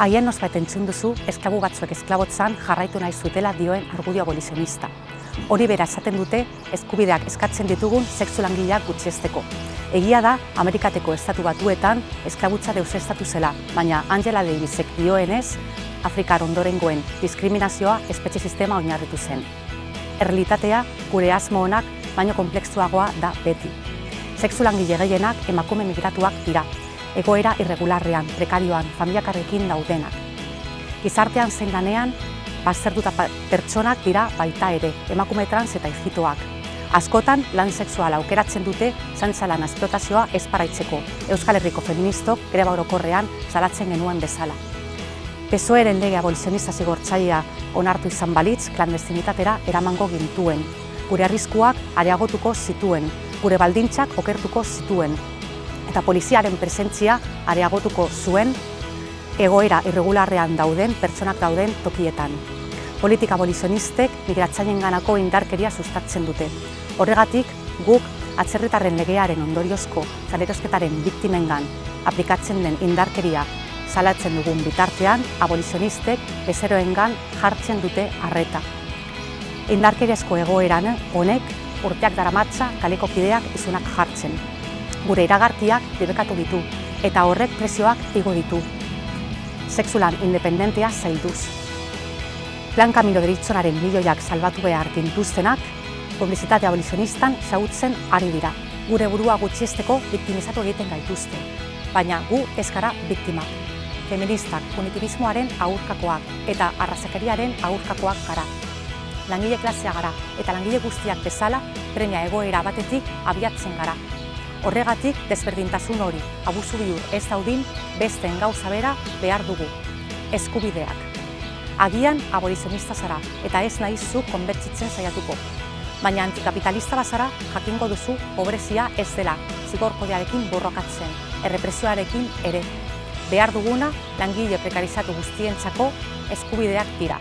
Agian nosbait entzun duzu esklabu batzuek esklabotzan jarraitu nahi zutela dioen argudio abolizionista. Hori bera esaten dute eskubideak eskatzen ditugun sexu langileak gutxiesteko. Egia da, Amerikateko estatu batuetan esklabutza deuseztatu zela, baina Angela Davisek dioenez, Afrikar ondorengoen diskriminazioa espetxe sistema oinarritu zen. Errealitatea gure asmo onak baino konplexuagoa da beti. Sexu langile gehienak emakume migratuak dira, egoera irregularrean, prekarioan, familiakarrekin daudenak. Gizartean zein lanean, baztertuta pertsonak dira baita ere, emakume trans eta ijitoak. Askotan lan sexuala aukeratzen dute zaintza lan esplotazioa ez paraitzeko, Euskal Herriko feministok greba orokorrean salatzen genuen bezala. PSOEren lege abolizionista zigortzailea onartu izan balitz, klandestinitatera eramango gintuen. Gure arriskuak areagotuko zituen, gure baldintzak okertuko zituen, eta poliziaren presentzia areagotuko zuen egoera irregularrean dauden pertsonak dauden tokietan. Politika abolizionistek migratzaileenganako indarkeria sustatzen dute. Horregatik, guk atzerritarren legearen ondoriozko salerosketaren biktimengan aplikatzen den indarkeria salatzen dugun bitartean, abolizionistek bezeroengan jartzen dute arreta. Indarkeriazko egoeran honek urteak daramatza kaleko kideak isunak jartzen. Gure iragarkiak debekatu ditu eta horrek prezioak igo ditu. Sexulan independentea zailduz. Plan Camilo Deritzonaren milioiak salbatu behar gintuztenak, publizitate abolizionistan xahutzen ari dira. Gure burua gutxiesteko biktimizatu egiten gaituzte. Baina gu ez gara biktimak. Feministak, punitivismoaren aurkakoak eta arrazakeriaren aurkakoak gara. Langile klasea gara eta langile guztiak bezala premia egoera batetik abiatzen gara. Horregatik, desberdintasun hori, abusu bihur ez daudin, besteen gauza bera behar dugu. Eskubideak. Agian abolizionista zara eta ez nahi zu konbertsitzen saiatuko. Baina antikapitalista bazara jakingo duzu pobrezia ez dela, zigor kodearekin borrokatzen, errepresioarekin ere. Behar duguna langile prekarizatu guztientzako eskubideak dira.